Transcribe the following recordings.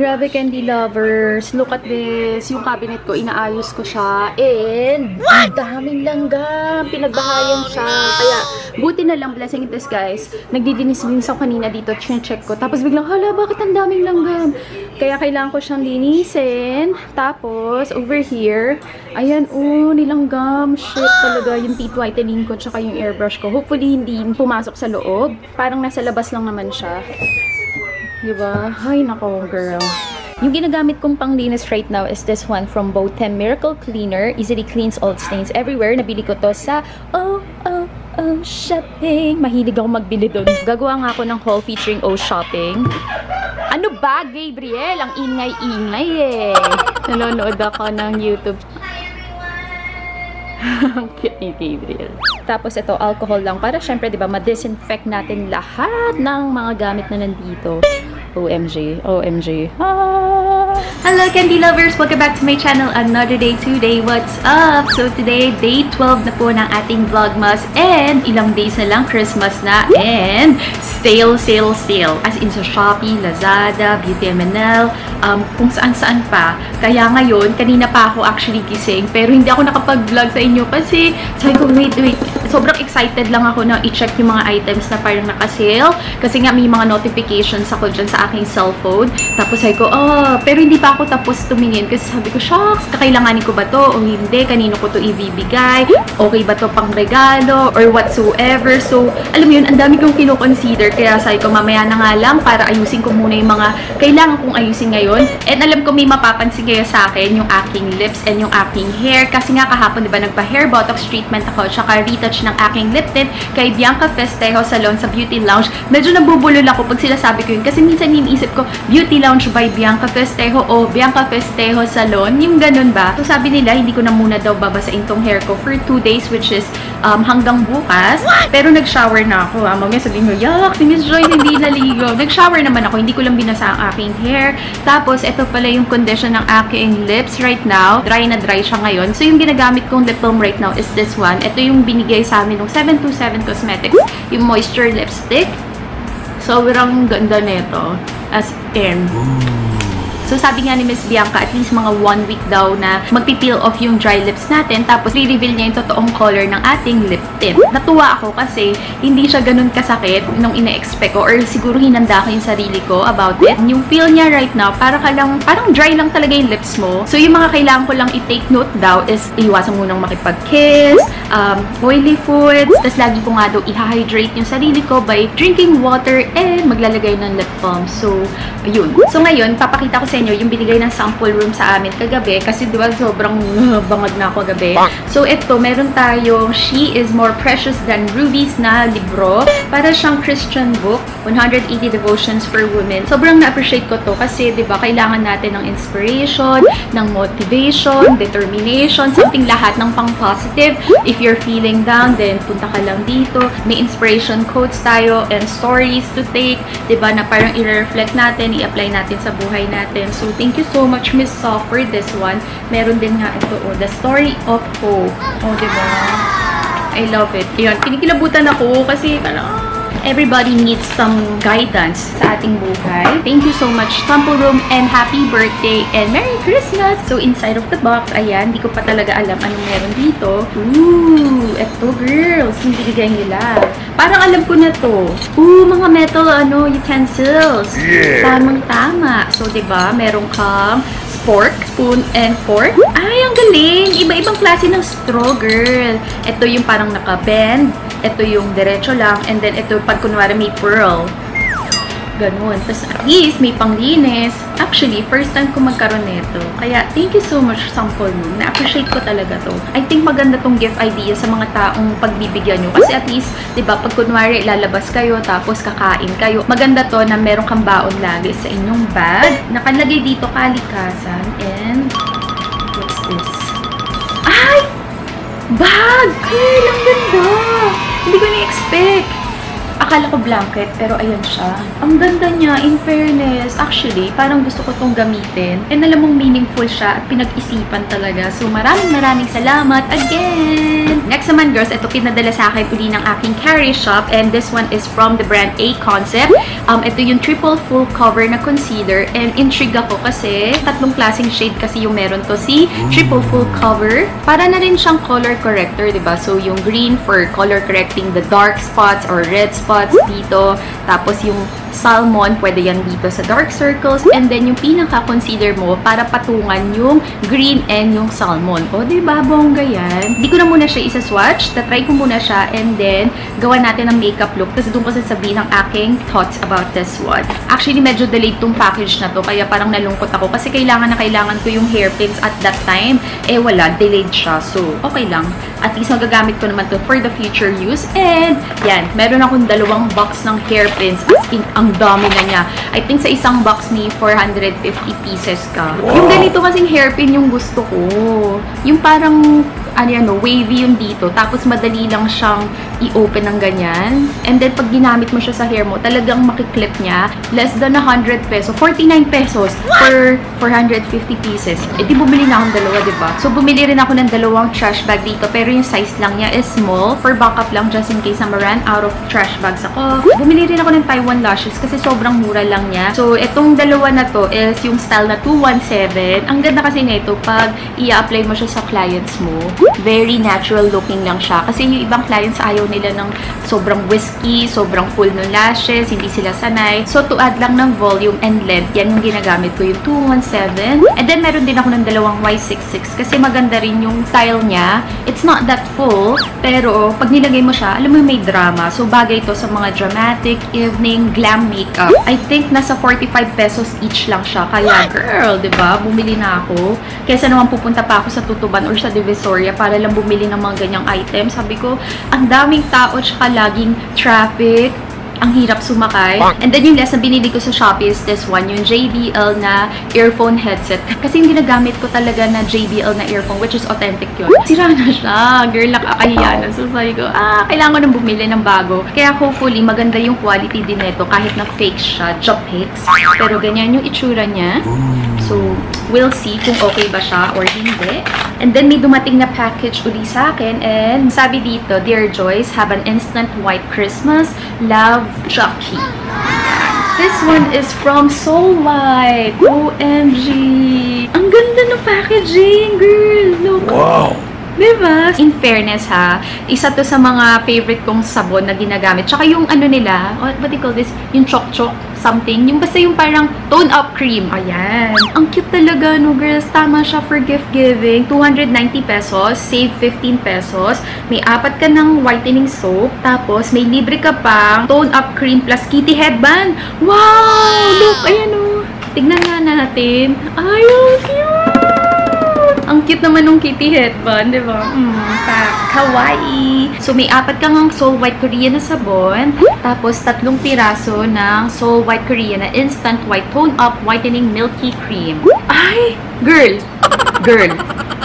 Grabe, candy lovers. Look at this. Yung cabinet ko, inaayos ko siya. And, ang daming langgam. Pinagbahayan siya. Kaya, buti na lang, blessing this, guys. Nagdidinis-dinis ako kanina dito. Check ko. Tapos biglang, hala, bakit ang daming langgam? Kaya kailangan ko siyang linisin. Tapos, over here, ayan, nilanggam. Shit, talaga. Yung teeth whitening ko, tsaka yung airbrush ko. Hopefully, hindi pumasok sa loob. Parang nasa labas lang naman siya. Diba? Ay, nako, girl. Yung ginagamit kong panglinis right now is this one from Botem Miracle Cleaner. Easily cleans all stains everywhere. Nabili ko to sa shopping. Mahilig ako magbili doon. Gagawa nga ako ng haul featuring Shopping. Ano ba, Gabriel? Ang ingay-ingay eh. Nanonood ako ng YouTube. Ang cute ni Gabriel. Tapos ito, alcohol lang para syempre, 'di ba, ma-disinfect natin lahat ng mga gamit na nandito. OMG, OMG. Ah! Hello candy lovers! Welcome back to my channel. Another day today. What's up? So today, day 12 na po ng ating vlogmas and ilang days na lang Christmas na and sale. As in sa Shopee, Lazada, Beauty MNL, kung saan-saan pa. Kaya ngayon, kanina pa ako actually gising pero hindi ako nakapag-vlog sa inyo kasi sabi ko, wait. Sobrang excited lang ako na i-check yung mga items na parang naka-sale. Kasi nga may mga notifications ako dyan sa aking cellphone. Tapos sabi ko, pero hindi pa ako tapos tumingin. Kasi sabi ko, shucks, kakailanganin ko ba to o hindi? Kanino ko to ibibigay? Okay ba to pang regalo? Or whatsoever? So, alam mo yun, ang dami kong kino-consider. Kaya sabi ko, mamaya na nga lang para ayusin ko muna yung mga kailangan kong ayusin ngayon. And alam ko may mapapansin kayo sa akin yung aking lips and yung aking hair. Kasi nga kahapon, diba, nagpa-hair botox treatment ako. Tsaka retouch ng aking lip tint kay Bianca Festejo Salon sa Beauty Lounge. Medyo nabubulol ako pag sinasabi ko yun kasi minsan iniisip ko Beauty Lounge by Bianca Festejo o Bianca Festejo Salon, yung ganun ba? So sabi nila hindi ko na muna daw babasain tong hair ko for 2 days which is hanggang bukas. Pero nag-shower na ako. Mamaya sabihin mo, yuck, si Miss Joy hindi naligo. Nag-shower naman ako, hindi ko lang binasa ang aking hair. Tapos ito pala yung condition ng aking lips right now. Dry na dry siya ngayon. So yung ginagamit kong lip balm right now is this one. Ito yung binigay sa amin ng 727 Cosmetics, yung moisture lipstick. Sobrang ganda nito. As in. So, sabi nga ni Miss Bianca, at least mga 1 week daw na magpipeel off yung dry lips natin, tapos re-reveal niya yung totoong color ng ating lip tint. Natuwa ako kasi hindi siya ganun kasakit nung ina-expect ko, or siguro hinanda ko yung sarili ko about it. Yung feel niya right now, parang dry lang talaga yung lips mo. So, yung mga kailangan ko lang i-take note daw is iwasan munang makipag-kiss, oily foods, tapos lagi ko nga daw i-hydrate yung sarili ko by drinking water and maglalagay ng lip balm. So, yun. So, ngayon, papakita ko sa inyo yung binigay ng sample room sa amin kagabi kasi diba sobrang bangag na ako kagabi. So, ito, meron tayong She is More Precious Than Rubies na libro. Para siyang Christian book, 180 Devotions for Women. Sobrang na-appreciate ko to kasi diba kailangan natin ng inspiration, ng motivation, determination, something lahat ng pang-positive. If you're feeling down, then punta ka lang dito. May inspiration quotes tayo and stories to take, diba, na parang i-reflect natin, i-apply natin sa buhay natin. So, thank you so much, Miss Soft, for this one. Meron din nga ito, The Story of Hope. Diba? I love it. Yun, kinikilabutan ako kasi everybody needs some guidance sa ating buhay. Thank you so much, Sample Room, and happy birthday and Merry Christmas! So, inside of the box, ayan, di ko pa talaga alam anong meron dito. Ooh, eto, girls, yung binigay nila. Parang alam ko na to. Mga metal, utensils. Yeah. Tamang-tama. So, diba, meron kang fork, spoon, and fork. Ay, ang galing! Iba-ibang klase ng straw, girl. Ito yung parang naka-bend. Ito yung diretso lang. And then, ito pag kunwari may pearl. Ganun. Tapos, at least, may panglinis. Actually, first time ko magkaroon nito. Kaya, thank you so much, Sample Room. Na-appreciate ko talaga to. I think maganda tong gift idea sa mga taong pagbibigyan nyo. Kasi at least, diba, pag kunwari, lalabas kayo, tapos kakain kayo. Maganda to na meron kang baon lagi sa inyong bag. Nakalagay dito kalikasan. And, what's this? Ay! Bag! Ay, ang ganda! Hindi ko na-expect. Akala ko blanket, pero ayan siya. Ang ganda niya, in fairness. Actually, parang gusto ko itong gamitin. And alam mong meaningful siya at pinag-isipan talaga. So, maraming salamat again! Next naman, girls, ito pinadala sa akin uli ng aking carry shop. And this one is from the brand A Concept. Ito yung triple full cover na concealer. And intrigue ako kasi tatlong klaseng shade kasi yung meron to. Si triple full cover. Para na rin siyang color corrector, diba? So, yung green for color correcting the dark spots or red spots dito. Tapos yung salmon, pwede yan dito sa dark circles. And then yung pinaka-concealer mo para patungan yung green and yung salmon. O, diba? Bongga yan. Hindi ko na muna siya isa-swatch. Tatry ko muna siya and then gawa natin ang makeup look. Tapos doon ko sasabihin ang aking thoughts about this one. Actually, medyo delayed tong package na to. Kaya parang nalungkot ako. Kasi kailangan ko yung hairpins at that time. Eh, wala. Delayed siya. So, okay lang. At least magagamit ko naman to for the future use. And, yan. Meron akong 2 box ng hairpins. As in, ang dami na niya. I think sa isang box ni 450 pieces ka. Wow. Yung ganito kasing hairpin yung gusto ko. Yung parang, wavy yung dito. Tapos, madali lang siyang i-open ng ganyan. And then, pag ginamit mo siya sa hair mo, talagang makiklip niya. Less than 100 pesos. 49 pesos for 450 pieces. Eh, di bumili na akong dalawa, diba? So, bumili rin ako ng 2 trash bag dito. Pero yung size lang niya is small. For backup lang, just in case na ma-run out of trash bags ako. Bumili rin ako ng Taiwan Lashes kasi sobrang mura lang niya. So, itong dalawa na to is yung style na 217. Ang ganda kasi nito pag i-apply mo siya sa clients mo. Very natural looking lang siya. Kasi yung ibang clients ayaw nila ng sobrang wispy, sobrang full ng lashes, hindi sila sanay. So, to add lang ng volume and length, yan yung ginagamit ko, yung 217. And then, meron din ako ng 2 Y66 kasi maganda rin yung style niya. It's not that full, pero pag nilagay mo siya, alam mo yung may drama. So, bagay ito sa mga dramatic, evening, glam makeup. I think nasa 45 pesos each lang siya. Kaya, girl, diba? Bumili na ako. Kesa naman pupunta pa ako sa Tutuban or sa Divisoria para lang bumili ng mga ganyang items. Sabi ko, ang daming tao tsaka laging traffic. Ang hirap sumakay. And then yung last na binili ko sa Shopee is this one, yung JBL na earphone headset. Kasi yung ginagamit ko talaga na JBL na earphone, which is authentic yun. Sira na siya. Girl, nakakahiya na. So sabi ko, kailangan ko nang bumili ng bago. Kaya hopefully, maganda yung quality din nito kahit na fake siya. Job pics. Pero ganyan yung itsura niya. So, we'll see kung okay ba siya or hindi. And then, may dumating na package uli sa akin. And sabi dito, Dear Joyce, have an instant white Christmas. Love, Chucky. This one is from Soul White. OMG. Ang ganda ng packaging, girl. Look. Wow. Diba? In fairness ha, isa to sa mga favorite kong sabon na ginagamit. Tsaka yung ano nila, what do you call this? Yung chok-chok something. Yung basta yung parang tone-up cream. Ayan. Ang cute talaga, no girls? Tama siya for gift giving. 290 pesos. Save 15 pesos. May 4 ka ng whitening soap. Tapos, may libre ka pang tone-up cream plus kitty headband. Wow! Look, ayan o. Tignan nga natin. Ay, ang cute! Ang cute naman ng kitty headband, di ba? Kawaii! So, may 4 kang Soul White Korean na sabon. Tapos, 3 piraso ng Soul White Korean na Instant White Tone Up Whitening Milky Cream. Ay! Girl! Girl!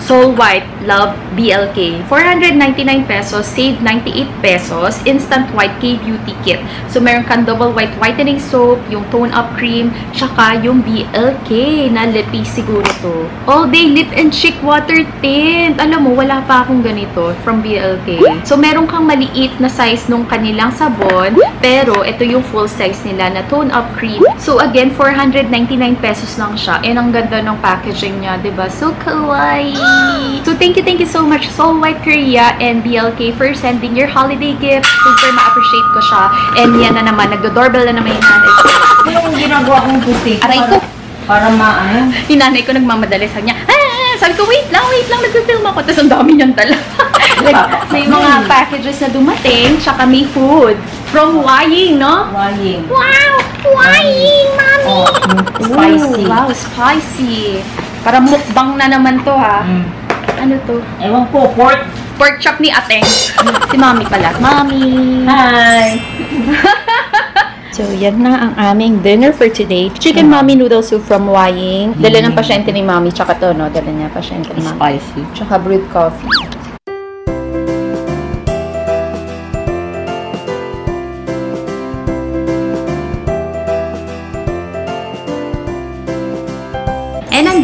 Soul White Love BLK. 499 pesos, save 98 pesos, Instant White K-Beauty Kit. So, meron kang double white whitening soap, yung tone up cream, tsaka yung BLK na lippy siguro to. All Day Lip and Cheek Water Tint. Alam mo, wala pa akong ganito from BLK. So, meron kang maliit na size nung kanilang sabon, pero ito yung full size nila na tone up cream. So, again, 499 pesos lang siya. And ang ganda ng packaging niya, diba? So, kawaii! So, thank you so much Soul White Korea and BLK for sending your holiday gift. Super ma-appreciate ko siya. And yan na naman, nagdo-doorbell na naman yung nanay ko. Yung ginagawa kong puti. Aray ko! Para maano. Yung nanay ko nagmamadali sa kanya. Sabi ko, wait lang, nag-film ako. Tapos ang dami niyan tala. Like, may mga packages na dumating, tsaka may food. From Wying, no? Wying. Wow! Wying, mami! Oh, spicy. Ooh, wow, spicy. Para mukbang na naman to, ha? Ano to? Ewan ko, pork. Pork chop ni Ateng. Si Mami pala. Mami! Hi! So, yan na ang aming dinner for today. Chicken Mami noodle soup from Wying. Dala ng pasyente ni Mami. Tsaka to, no? Dala niya pasyente ni Mami. Spicy. Tsaka brewed coffee.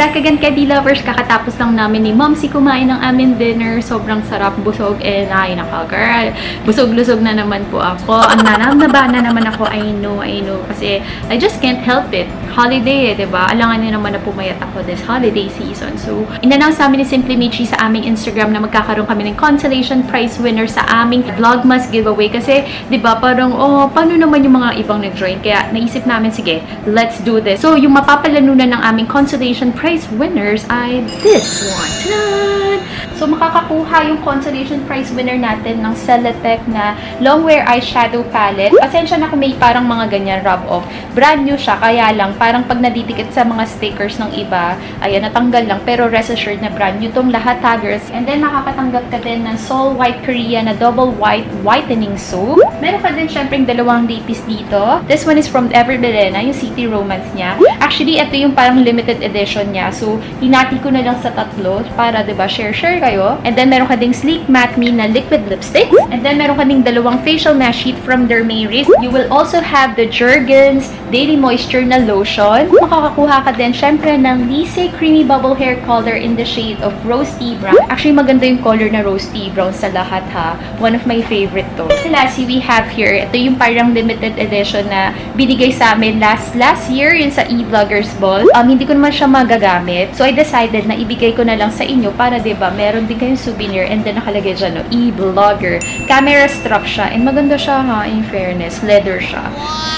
back again, Candy Lovers. Kakatapos lang namin ni Momsy kumain ng aming dinner. Sobrang sarap, busog, and ay naka girl. Busog-lusog na naman po ako. Ang nanamnaba na naman ako, I know. Kasi I just can't help it. Holiday eh, diba? Alangan niyo naman na pumayat ako this holiday season. So, in-announce namin ni Simply Michi sa aming Instagram na magkakaroon kami ng consolation prize winner sa aming Vlogmas giveaway. Kasi, diba, parang, oh, paano naman yung mga ibang nag-join? Kaya, naisip namin, sige, let's do this. So, yung mapapalanunan ng aming consolation prize winners ay this one. Ta-da! So, makakakuha yung consolation prize winner natin ng Celatec na longwear eyeshadow palette. Pasensya na kung may parang mga ganyan rub-off. Brand new siya, kaya lang, parang pag nadidikit sa mga stickers ng iba, ayan, natanggal lang. Pero rest assured na brand new tong lahat, taggers. And then, makakatanggap ka din ng Sol White Korea na double white whitening soap. Meron ka din, syempre, dalawang lapis dito. This one is from Everbelena, yung City Romance niya. Actually, ito yung parang limited edition niya. So, hinati ko na lang sa tatlo para, diba, share-share kayo. And then, meron ka ding Sleek Matte Me na liquid lipstick. And then, meron ka ding dalawang facial mask sheet from Dermaris. You will also have the Jergens Daily Moisture na lotion. Makakakuha ka din, syempre, ng Lise Creamy Bubble Hair Color in the shade of Rose Tea Brown. Actually, maganda yung color na Rose Tea Brown sa lahat, ha. One of my favorite to. Lastly, we have here, ito yung parang limited edition na binigay sa amin last year, yun sa E-Vloggers Ball. Hindi ko naman siya magagamit. So, I decided na ibigay ko na lang sa inyo para, diba, meron din kayong souvenir and then nakalagay dyan, no, E-Vlogger. Camera strap siya and maganda siya, ha, in fairness. Leather siya.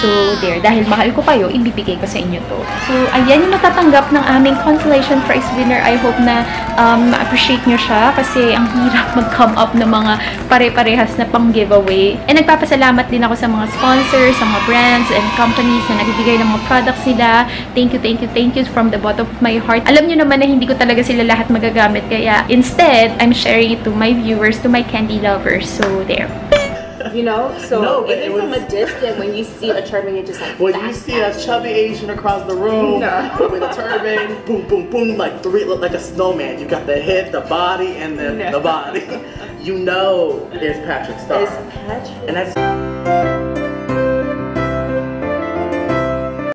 So, there. Dahil mahal ko kayo, ibibigay ko sa inyo to. So, ayan yung natatanggap ng aming consolation prize winner. I hope na ma-appreciate nyo siya kasi ang hirap mag-come up ng mga pare-parehas na pang-giveaway. And nagpapasalamat din ako sa mga sponsors, sa mga brands and companies na nagbibigay ng mga products nila. Thank you from the bottom of my heart. Alam nyo naman na hindi ko talaga sila lahat magagamit. Kaya, instead, I'm sharing it to my viewers, to my candy lovers. So, there. You know, so No, but even from a distance, when you see a turban, you're just like, when you see a chubby Asian across the room with a turban, boom, boom, boom, like a snowman. You got the head, the body, and then the body. You know, there's Patrick Star. It's Patrick. And that's.